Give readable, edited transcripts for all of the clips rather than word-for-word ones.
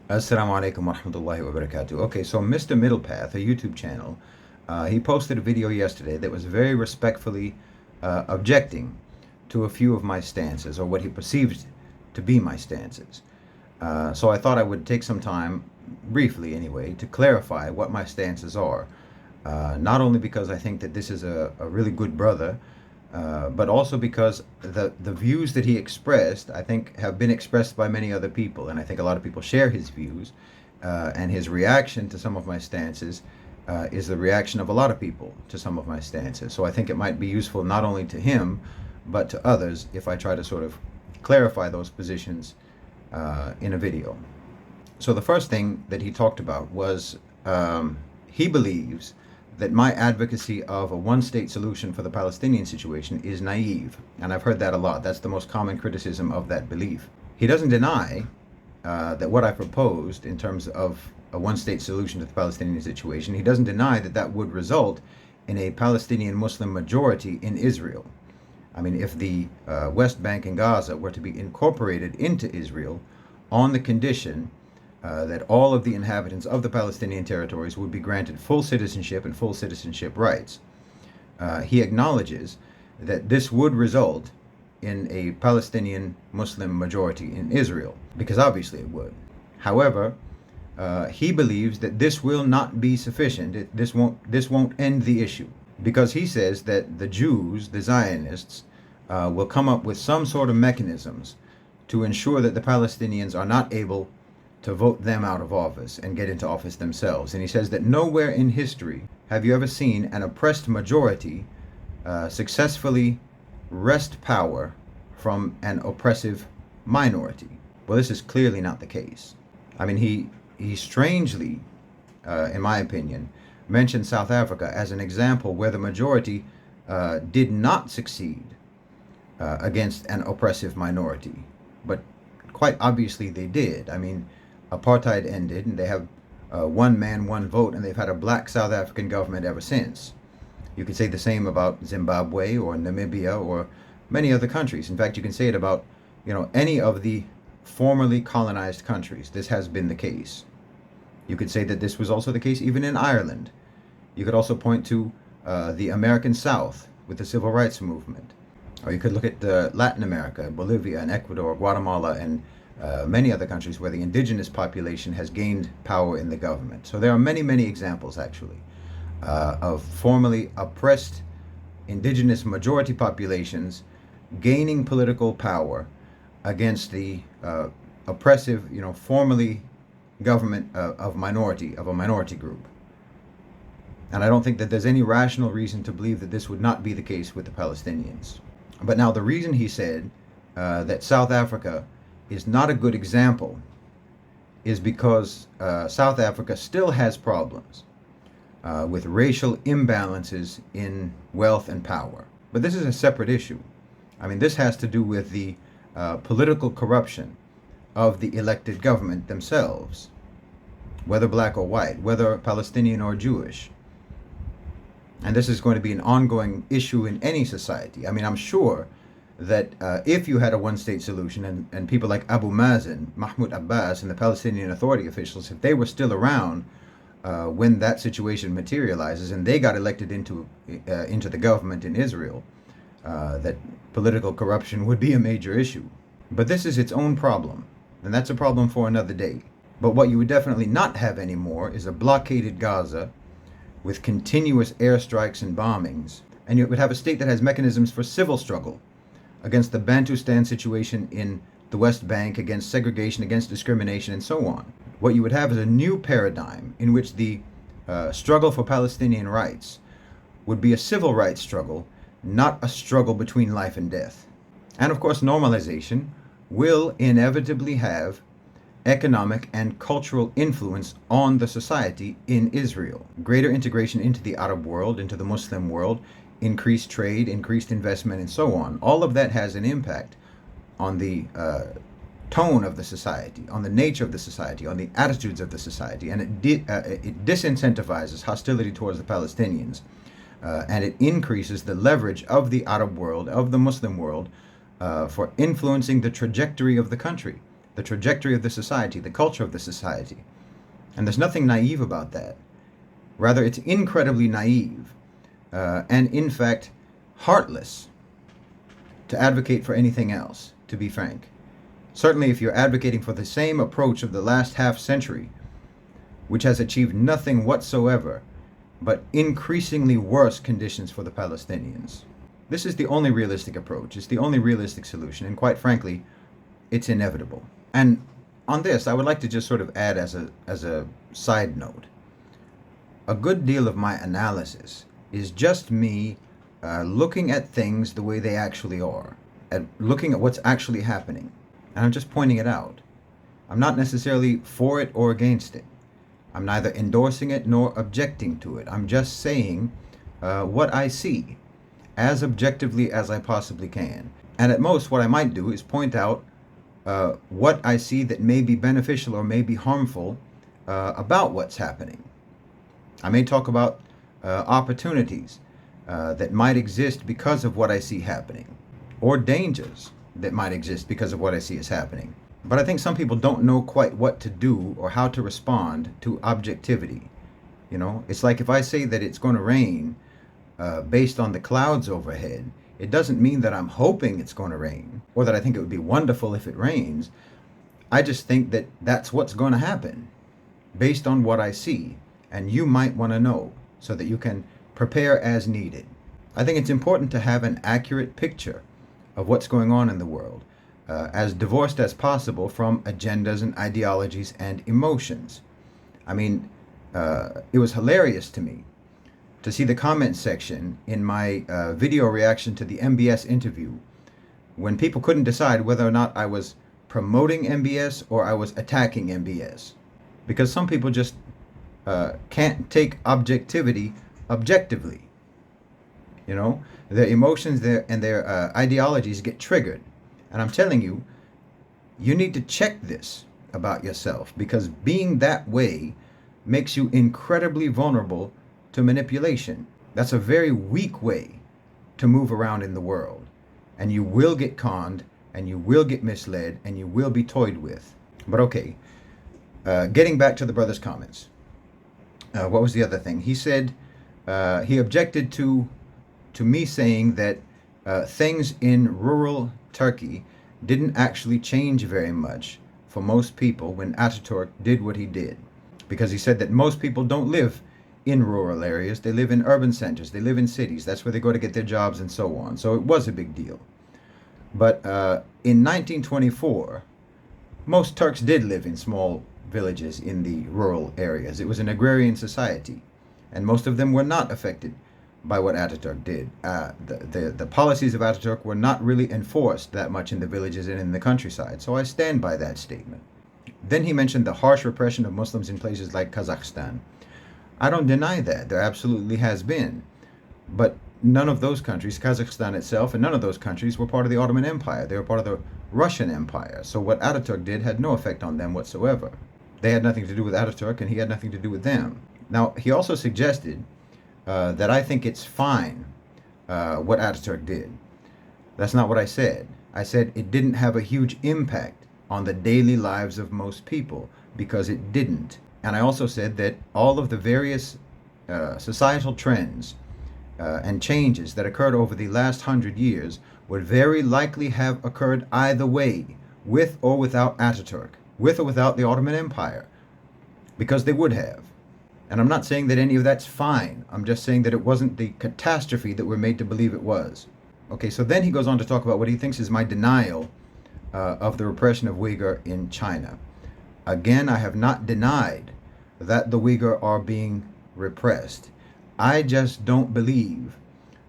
Assalamu alaikum wa rahmatullahi wa barakatuh. Okay, so Mr. Middlepath, a YouTube channel, he posted a video yesterday that was very respectfully objecting to a few of my stances, or what he perceived to be my stances. So I thought I would take some time, briefly anyway, to clarify what my stances are. Not only because I think that this is a really good brother, but also because the views that he expressed, I think, have been expressed by many other people, and I think a lot of people share his views, and his reaction to some of my stances is the reaction of a lot of people to some of my stances. So I think it might be useful not only to him, but to others if I try to sort of clarify those positions in a video. So the first thing that he talked about was he believes that my advocacy of a one-state solution for the Palestinian situation is naive. And I've heard that a lot. That's the most common criticism of that belief. He doesn't deny that what I proposed in terms of a one-state solution to the Palestinian situation, he doesn't deny that that would result in a Palestinian Muslim majority in Israel. I mean, if the West Bank and Gaza were to be incorporated into Israel on the condition that all of the inhabitants of the Palestinian territories would be granted full citizenship and full citizenship rights. He acknowledges that this would result in a Palestinian Muslim majority in Israel, because obviously it would. However, he believes that this will not be sufficient. This won't end the issue, because he says that the Jews, the Zionists, will come up with some sort of mechanisms to ensure that the Palestinians are not able to vote them out of office and get into office themselves. And he says that nowhere in history have you ever seen an oppressed majority successfully wrest power from an oppressive minority. Well, this is clearly not the case. I mean, he strangely, in my opinion, mentioned South Africa as an example where the majority did not succeed against an oppressive minority. But quite obviously they did. I mean, apartheid ended, and they have one man, one vote, and they've had a black South African government ever since. You could say the same about Zimbabwe or Namibia or many other countries. In fact, you can say it about, any of the formerly colonized countries. This has been the case. You could say that this was also the case even in Ireland. You could also point to the American South with the Civil Rights Movement. Or you could look at Latin America, Bolivia and Ecuador, Guatemala, and many other countries where the indigenous population has gained power in the government. So there are many, many examples, actually, of formerly oppressed indigenous majority populations gaining political power against the oppressive, formerly government of a minority group. And I don't think that there's any rational reason to believe that this would not be the case with the Palestinians. But now the reason he said that South Africa is not a good example is because South Africa still has problems with racial imbalances in wealth and power. But this is a separate issue. I mean, this has to do with the political corruption of the elected government themselves, whether black or white, whether Palestinian or Jewish. And this is going to be an ongoing issue in any society. I mean, I'm sure that if you had a one-state solution and people like Abu Mazen, Mahmoud Abbas, and the Palestinian Authority officials, if they were still around when that situation materializes and they got elected into the government in Israel, that political corruption would be a major issue. But this is its own problem, and that's a problem for another day. But what you would definitely not have anymore is a blockaded Gaza with continuous airstrikes and bombings, and you would have a state that has mechanisms for civil struggle against the Bantustan situation in the West Bank, against segregation, against discrimination, and so on. What you would have is a new paradigm in which the struggle for Palestinian rights would be a civil rights struggle, not a struggle between life and death. And of course, normalization will inevitably have economic and cultural influence on the society in Israel. Greater integration into the Arab world, into the Muslim world, increased trade, increased investment, and so on. All of that has an impact on the tone of the society, on the nature of the society, on the attitudes of the society, and it disincentivizes hostility towards the Palestinians, and it increases the leverage of the Arab world, of the Muslim world, for influencing the trajectory of the country. the trajectory of the society, the culture of the society. And there's nothing naive about that. Rather, it's incredibly naive and, in fact, heartless to advocate for anything else, to be frank. Certainly, if you're advocating for the same approach of the last half century, which has achieved nothing whatsoever but increasingly worse conditions for the Palestinians. This is the only realistic approach. It's the only realistic solution. And quite frankly, it's inevitable. And on this, I would like to just sort of add as a side note, a good deal of my analysis is just me looking at things the way they actually are, and looking at what's actually happening. And I'm just pointing it out. I'm not necessarily for it or against it. I'm neither endorsing it nor objecting to it. I'm just saying what I see as objectively as I possibly can. And at most, what I might do is point out what I see that may be beneficial or may be harmful about what's happening. I may talk about opportunities that might exist because of what I see happening, or dangers that might exist because of what I see is happening. But I think some people don't know quite what to do or how to respond to objectivity. You know, it's like if I say that it's going to rain based on the clouds overhead, it doesn't mean that I'm hoping it's going to rain or that I think it would be wonderful if it rains. I just think that that's what's going to happen based on what I see. And you might want to know so that you can prepare as needed. I think it's important to have an accurate picture of what's going on in the world, as divorced as possible from agendas and ideologies and emotions. I mean, it was hilarious to me to see the comment section in my video reaction to the MBS interview when people couldn't decide whether or not I was promoting MBS or I was attacking MBS. Because some people just can't take objectivity objectively. You know, their emotions and their ideologies get triggered. And I'm telling you, you need to check this about yourself, because being that way makes you incredibly vulnerable to manipulation. That's a very weak way to move around in the world. And you will get conned, and you will get misled, and you will be toyed with. But okay, getting back to the brother's comments. What was the other thing? He said he objected to me saying that things in rural Turkey didn't actually change very much for most people when Ataturk did what he did. Because he said that most people don't live in rural areas. They live in urban centers. They live in cities. That's where they go to get their jobs and so on. So it was a big deal. But in 1924, most Turks did live in small villages in the rural areas. It was an agrarian society, and most of them were not affected by what Ataturk did. The policies of Ataturk were not really enforced that much in the villages and in the countryside, so I stand by that statement. Then he mentioned the harsh repression of Muslims in places like Kazakhstan. I don't deny that. There absolutely has been. But none of those countries, Kazakhstan itself, and none of those countries were part of the Ottoman Empire. They were part of the Russian Empire. So what Ataturk did had no effect on them whatsoever. They had nothing to do with Ataturk, and he had nothing to do with them. Now, he also suggested that I think it's fine what Ataturk did. That's not what I said. I said it didn't have a huge impact on the daily lives of most people, because it didn't. And I also said that all of the various societal trends and changes that occurred over the last 100 years would very likely have occurred either way, with or without Ataturk, with or without the Ottoman Empire, because they would have. And I'm not saying that any of that's fine. I'm just saying that it wasn't the catastrophe that we're made to believe it was. Okay, so then he goes on to talk about what he thinks is my denial of the repression of Uyghur in China. Again, I have not denied that the Uyghur are being repressed. I just don't believe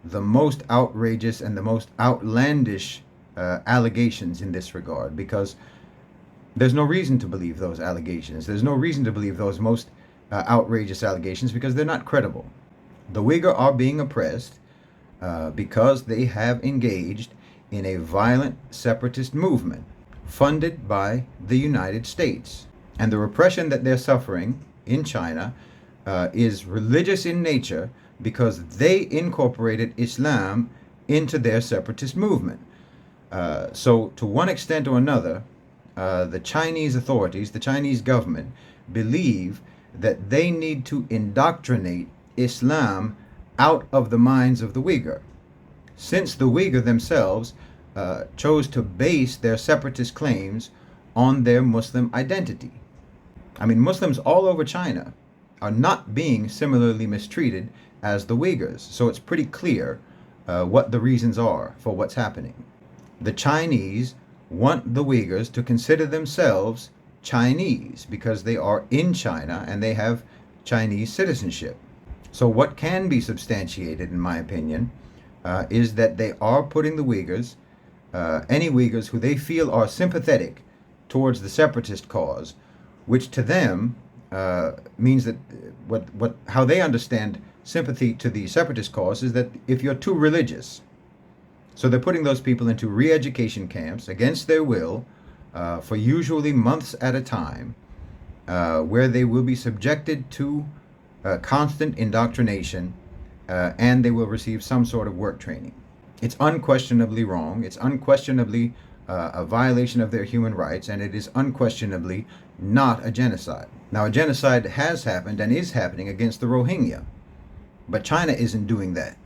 the most outrageous and the most outlandish allegations in this regard, because there's no reason to believe those allegations. There's no reason to believe those most outrageous allegations, because they're not credible. The Uyghur are being oppressed because they have engaged in a violent separatist movement funded by the United States. And the repression that they're suffering in China is religious in nature, because they incorporated Islam into their separatist movement. So to one extent or another, the Chinese authorities, the Chinese government, believe that they need to indoctrinate Islam out of the minds of the Uyghur, since the Uyghur themselves chose to base their separatist claims on their Muslim identity. I mean, Muslims all over China are not being similarly mistreated as the Uyghurs, so it's pretty clear what the reasons are for what's happening. The Chinese want the Uyghurs to consider themselves Chinese because they are in China and they have Chinese citizenship. So what can be substantiated, in my opinion, is that they are putting the Uyghurs, any Uyghurs who they feel are sympathetic towards the separatist cause, which to them means that how they understand sympathy to the separatist cause is that if you're too religious, so they're putting those people into re-education camps against their will for usually months at a time, where they will be subjected to constant indoctrination and they will receive some sort of work training. It's unquestionably wrong. It's unquestionably a violation of their human rights, and it is unquestionably not a genocide. Now, a genocide has happened and is happening against the Rohingya, but China isn't doing that.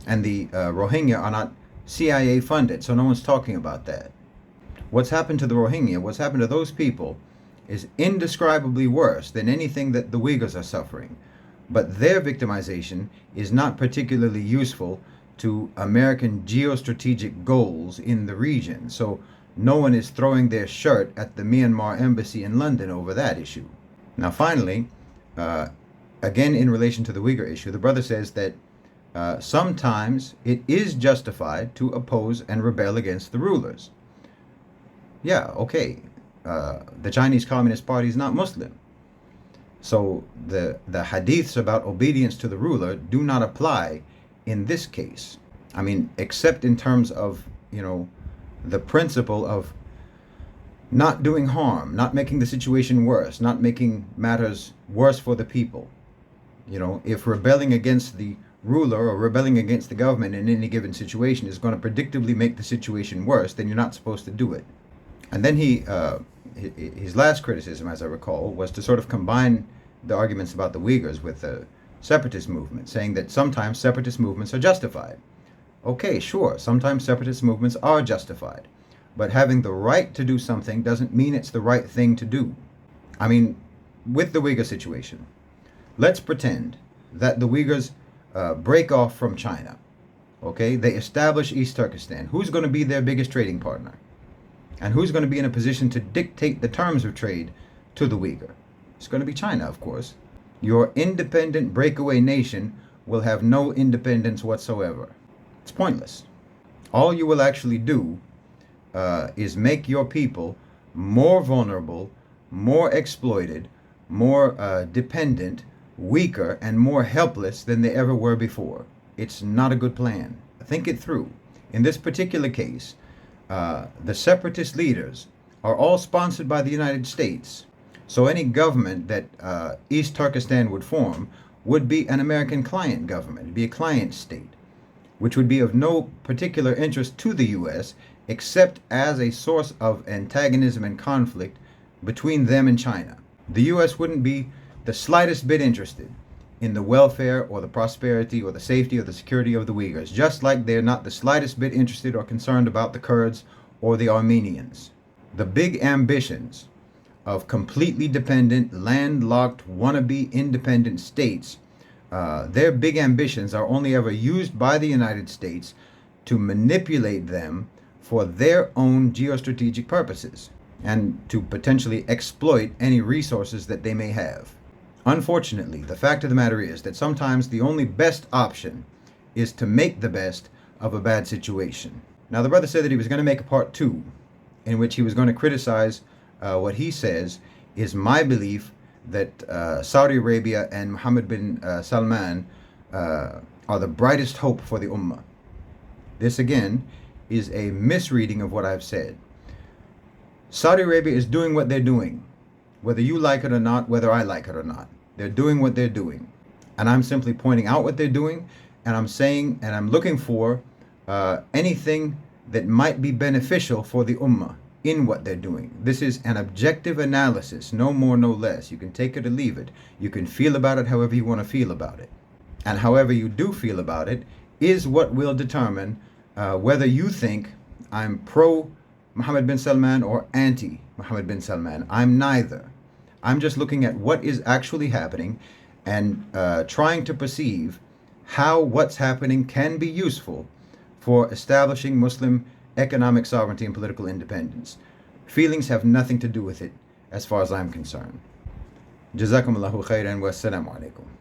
And the Rohingya are not CIA funded, so no one's talking about that. What's happened to the Rohingya, what's happened to those people, is indescribably worse than anything that the Uyghurs are suffering. But their victimization is not particularly useful to American geostrategic goals in the region. So no one is throwing their shirt at the Myanmar embassy in London over that issue. Now, finally, again, in relation to the Uyghur issue, the brother says that sometimes it is justified to oppose and rebel against the rulers. Yeah, okay. The Chinese Communist Party is not Muslim. So the hadiths about obedience to the ruler do not apply in this case. I mean, except in terms of, the principle of not doing harm, not making the situation worse, not making matters worse for the people. If rebelling against the ruler or rebelling against the government in any given situation is going to predictably make the situation worse, then you're not supposed to do it. And then his last criticism, as I recall, was to sort of combine the arguments about the Uyghurs with the separatist movement, saying that sometimes separatist movements are justified. Okay, sure, sometimes separatist movements are justified, but having the right to do something doesn't mean it's the right thing to do. I mean, with the Uyghur situation, let's pretend that the Uyghurs break off from China. Okay, they establish East Turkestan. Who's going to be their biggest trading partner? And who's going to be in a position to dictate the terms of trade to the Uyghur? It's going to be China, of course. Your independent breakaway nation will have no independence whatsoever. It's pointless. All you will actually do is make your people more vulnerable, more exploited, more dependent, weaker, and more helpless than they ever were before. It's not a good plan. Think it through. In this particular case, the separatist leaders are all sponsored by the United States. So any government that East Turkestan would form would be an American client government. It'd be a client state, which would be of no particular interest to the U.S. except as a source of antagonism and conflict between them and China. The U.S. wouldn't be the slightest bit interested in the welfare or the prosperity or the safety or the security of the Uyghurs, just like they're not the slightest bit interested or concerned about the Kurds or the Armenians. The big ambitions of completely dependent, landlocked, wannabe independent states, their big ambitions are only ever used by the United States to manipulate them for their own geostrategic purposes and to potentially exploit any resources that they may have. Unfortunately, the fact of the matter is that sometimes the only best option is to make the best of a bad situation. Now, the brother said that he was going to make a part 2 in which he was going to criticize what he says is my belief that Saudi Arabia and Mohammed bin Salman are the brightest hope for the Ummah. This, again, is a misreading of what I've said. Saudi Arabia is doing what they're doing, whether you like it or not, whether I like it or not. They're doing what they're doing. And I'm simply pointing out what they're doing, and I'm saying, and I'm looking for anything that might be beneficial for the Ummah. in what they're doing. This is an objective analysis, no more, no less. You can take it or leave it. You can feel about it however you want to feel about it. And however you do feel about it is what will determine whether you think I'm pro Mohammed bin Salman or anti Mohammed bin Salman. I'm neither. I'm just looking at what is actually happening and trying to perceive how what's happening can be useful for establishing Muslim economic sovereignty and political independence. Feelings have nothing to do with it as far as I'm concerned. Jazakumullahu khairan wa assalamu alaikum.